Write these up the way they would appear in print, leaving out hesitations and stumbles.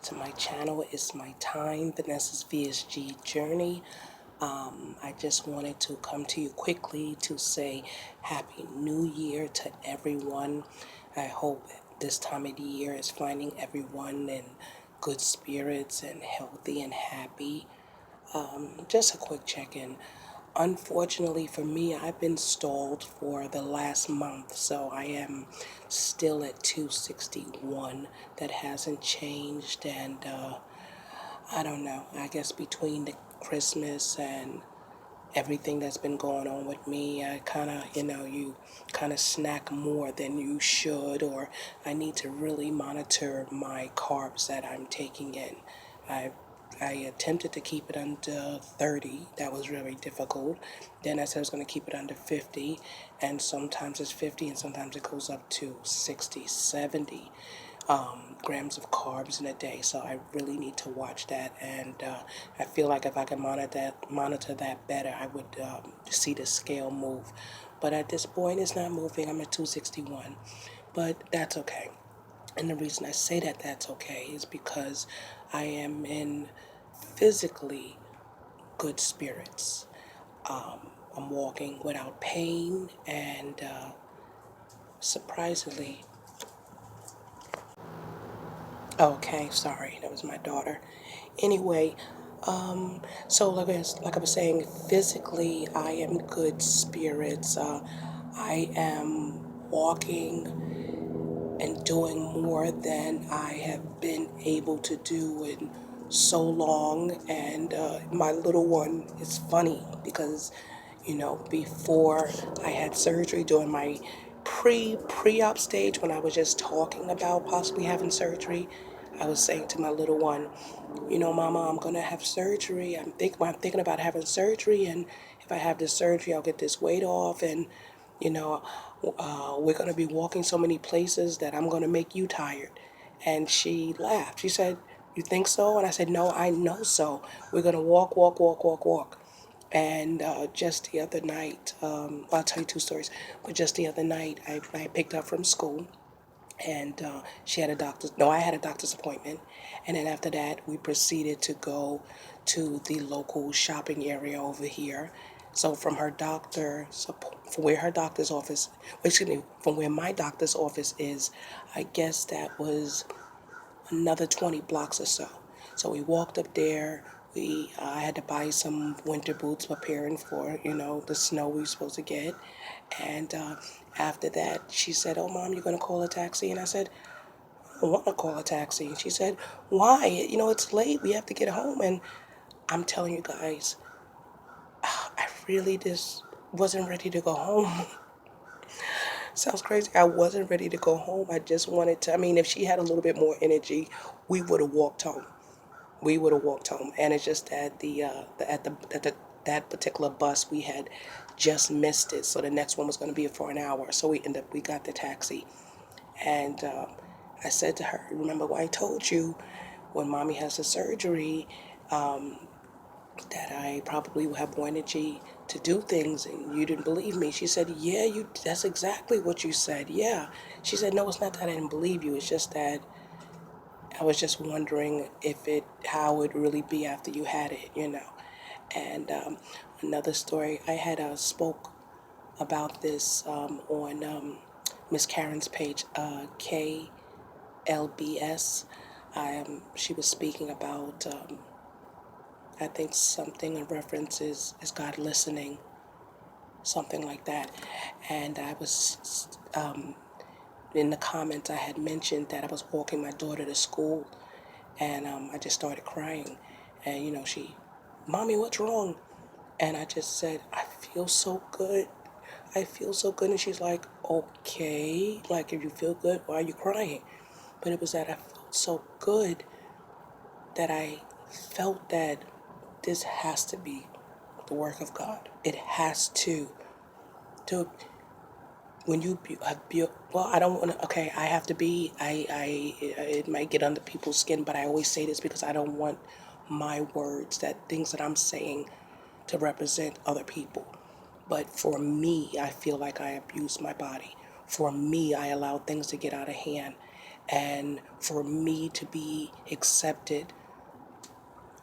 to my channel. It's my time, Vanessa's VSG journey. I just wanted to come to you quickly to say Happy New Year to everyone. I hope this time of the year is finding everyone in good spirits and healthy and happy. Just a quick check-in. Unfortunately for me, I've been stalled for the last month, so I am still at 261. That hasn't changed, and I don't know. I guess between the Christmas and everything that's been going on with me, I kind of, you kind of snack more than you should, or I need to really monitor my carbs that I'm taking in. I I attempted to keep it under 30. That was really difficult. Then I said I was going to keep it under 50, and sometimes it's 50 and sometimes it goes up to 60, 70 grams of carbs in a day. So I really need to watch that, and I feel like if I can monitor that better, I would see the scale move. But at this point, it's not moving. I'm at 261, but that's okay. And the reason I say that that's okay is because I am in physically good spirits. I'm walking without pain, and surprisingly, okay, sorry, that was my daughter. Anyway, so like I was saying, physically, I am good spirits. I am walking and doing more than I have been able to do in so long. And my little one is funny because, before I had surgery, during my pre-op stage, when I was just talking about possibly having surgery, I was saying to my little one, Mama, I'm gonna have surgery. I'm thinking about having surgery, and if I have this surgery, I'll get this weight off, and you know, we're gonna be walking so many places that I'm gonna make you tired. And she laughed. She said, "You think so?" And I said, "No, I know so. We're gonna walk, walk, walk, walk, walk." And just the other night, I'll tell you two stories. But just the other night, I picked up from school, and she had a doctor's, no, I had a doctor's appointment. And then after that, we proceeded to go to the local shopping area over here. So from where her doctor's office, excuse me, from where my doctor's office is, I guess that was another 20 blocks or so. So we walked up there. I had to buy some winter boots, preparing for, the snow we were supposed to get. And after that, she said, "Oh, Mom, you're going to call a taxi?" And I said, "I don't want to call a taxi." And she said, "Why? It's late. We have to get home." And I'm telling you guys, I really just wasn't ready to go home. Sounds crazy. I wasn't ready to go home. I just wanted to, I mean, if she had a little bit more energy, we would have walked home. We would have walked home. And it's just that that particular bus, we had just missed it. So the next one was going to be for an hour. So we got the taxi. And I said to her, "Remember what I told you when Mommy has the surgery, that I probably will have more energy to do things, and you didn't believe me." She said, "Yeah, that's exactly what you said. Yeah." She said, "No, it's not that I didn't believe you. It's just that I was just wondering how it would really be after you had it." And another story, I had spoke about this on Miss Karen's page, KLBS. She was speaking about, I think something in reference is God listening, something like that. And I was, in the comments, I had mentioned that I was walking my daughter to school, and I just started crying. And, "Mommy, what's wrong?" And I just said, "I feel so good. I feel so good." And she's like, "Okay, like if you feel good, why are you crying?" But it was that I felt so good that I felt that this has to be the work of God. It has to when you have built. Well, I don't want to. Okay, I have to be. It might get under people's skin, but I always say this because I don't want my words, that things that I'm saying, to represent other people. But for me, I feel like I abused my body. For me, I allowed things to get out of hand. And for me to be accepted,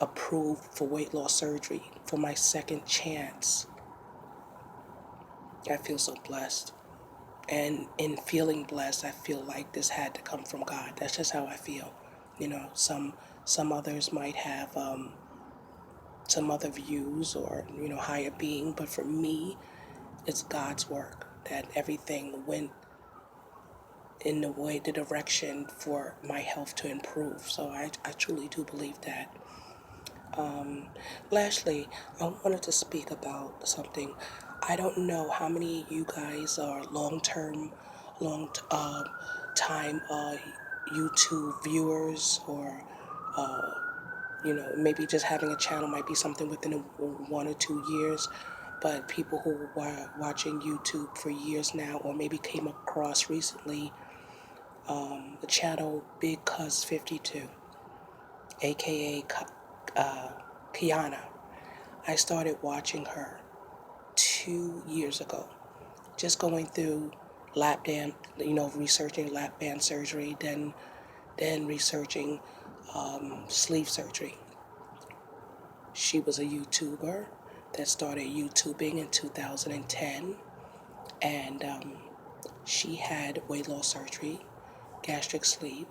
approved for weight loss surgery for my second chance, I feel so blessed. And in feeling blessed, I feel like this had to come from God. That's just how I feel. You know, some others might have some other views or, you know, higher being, but for me, it's God's work that everything went in the direction for my health to improve. So I truly do believe that. Lastly, I wanted to speak about something. I don't know how many of you guys are long time YouTube viewers, or you know, maybe just having a channel might be something within 1 or 2 years. But people who were watching YouTube for years now, or maybe came across recently, the channel Big Couz52, aka Kianna. I started watching her 2 years ago, just going through lap band, you know, researching lap band surgery, then researching sleeve surgery. She was a YouTuber that started YouTubing in 2010, and she had weight loss surgery, gastric sleeve,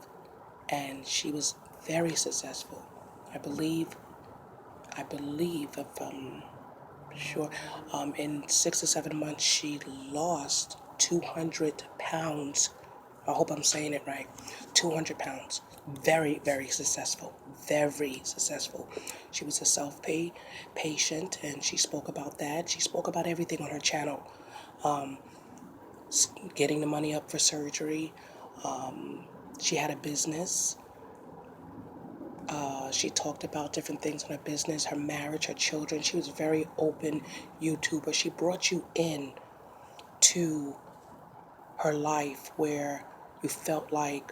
and she was very successful. I believe, if I'm sure, in 6 to 7 months, she lost 200 pounds. I hope I'm saying it right. 200 pounds. Very, very successful. Very successful. She was a self-pay patient, and she spoke about that. She spoke about everything on her channel. Getting the money up for surgery. She had a business. She talked about different things in her business, her marriage, her children. She was a very open YouTuber. She brought you in to her life where you felt like,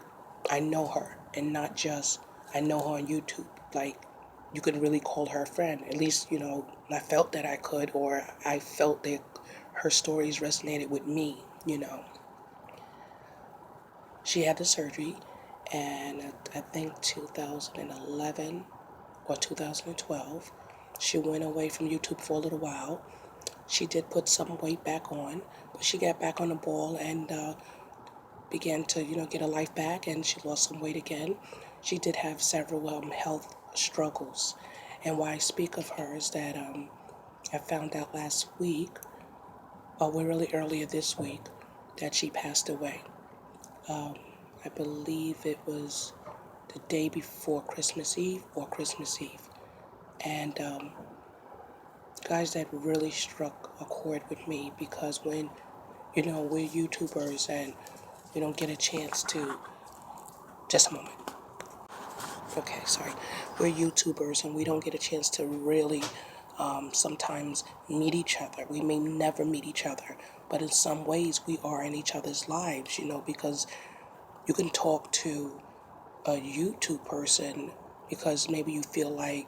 I know her, and not just I know her on YouTube. Like, you could really call her a friend. At least, you know, I felt that I could, or I felt that her stories resonated with me, you know. She had the surgery, and I think 2011 or 2012, she went away from YouTube for a little while. She did put some weight back on, but she got back on the ball and began to, you know, get her life back, and she lost some weight again. She did have several health struggles. And why I speak of her is that I found out last week, or really earlier this week, that she passed away. I believe it was the day before Christmas Eve or Christmas Eve. And guys, that really struck a chord with me, because when, you know, we're YouTubers and we don't get a chance to, just a moment. Okay, sorry. We're YouTubers and we don't get a chance to really sometimes meet each other. We may never meet each other, but in some ways we are in each other's lives, you know, because you can talk to a YouTube person because maybe you feel like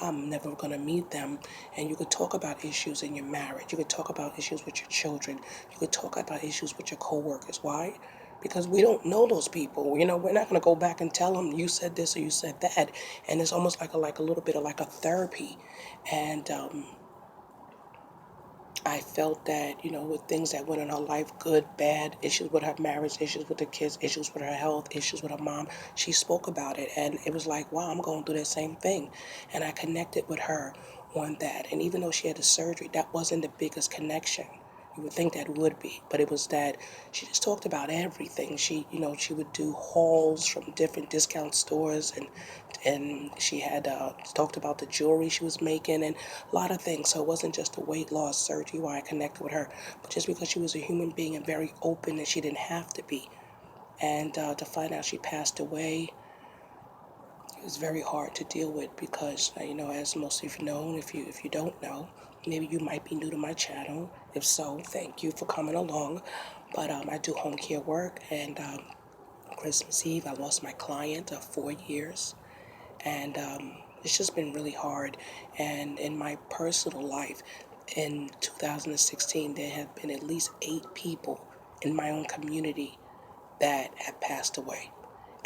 I'm never going to meet them, and you could talk about issues in your marriage. You could talk about issues with your children. You could talk about issues with your coworkers. Why? Because we don't know those people. You know, we're not going to go back and tell them you said this or you said that, and it's almost like a little bit of like a therapy. And I felt that, you know, with things that went in her life, good, bad, issues with her marriage, issues with the kids, issues with her health, issues with her mom, she spoke about it. And it was like, wow, I'm going through that same thing. And I connected with her on that. And even though she had the surgery, that wasn't the biggest connection. You would think that would be, but it was that she just talked about everything. She, you know, she would do hauls from different discount stores, and she had talked about the jewelry she was making and a lot of things. So it wasn't just a weight loss surgery why I connected with her, but just because she was a human being and very open, and she didn't have to be. And to find out she passed away, it was very hard to deal with, because you know, as most of you know, and if you don't know, maybe you might be new to my channel. If so, thank you for coming along. But I do home care work, and Christmas Eve I lost my client of 4 years, and it's just been really hard. And in my personal life, in 2016, there have been at least 8 people in my own community that have passed away.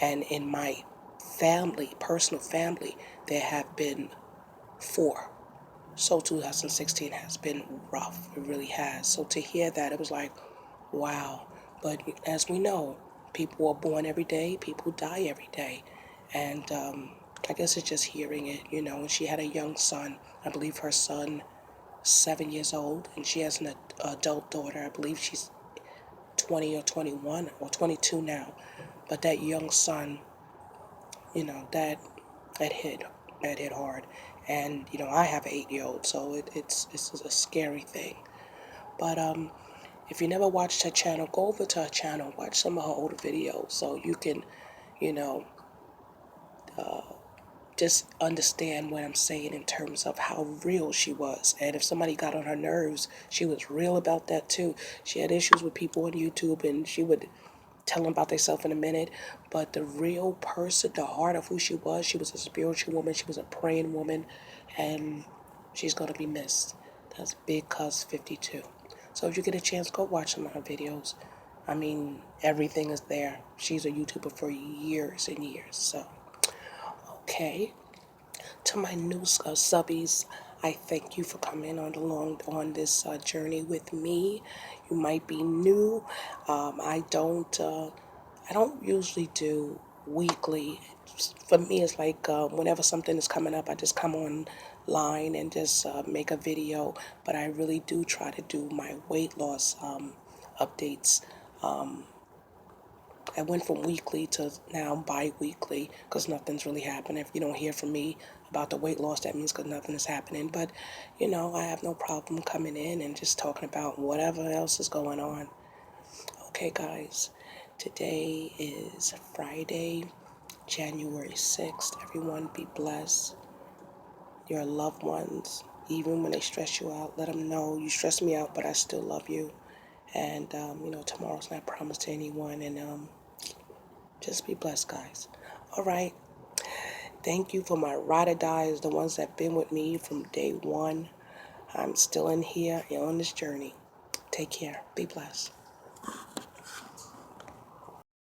And in my family, personal family, there have been 4. So 2016 has been rough. It really has. So to hear that, it was like, wow. But as we know, people are born every day, people die every day. And I guess it's just hearing it, And she had a young son. I believe her son, 7 years old, and she has an adult daughter. I believe she's 20 or 21 or 22 now. But that young son, that hit hard. And I have an 8-year-old, so it's a scary thing. But if you never watched her channel, go over to her channel, watch some of her older videos, so you can, you know, just understand what I'm saying in terms of how real she was. And if somebody got on her nerves, she was real about that too. She had issues with people on YouTube, and she would tell them about themselves in a minute. But the real person, the heart of who she was a spiritual woman. She was a praying woman, and she's going to be missed. That's Big Couz52. So if you get a chance, go watch some of her videos. I mean, everything is there. She's a YouTuber for years and years. So, okay. To my new subbies, I thank you for coming on this journey with me. You might be new. I don't usually do weekly. For me, it's like whenever something is coming up, I just come online and just make a video. But I really do try to do my weight loss updates. I went from weekly to now bi-weekly because nothing's really happening. If you don't hear from me about the weight loss, that means because nothing is happening. But, I have no problem coming in and just talking about whatever else is going on. Okay, guys, today is Friday, January 6th. Everyone be blessed. Your loved ones, even when they stress you out, let them know you stress me out, but I still love you. And, tomorrow's not promised to anyone. And, just be blessed, guys. All right. Thank you for my ride or dies, the ones that have been with me from day one. I'm still in here on this journey. Take care. Be blessed.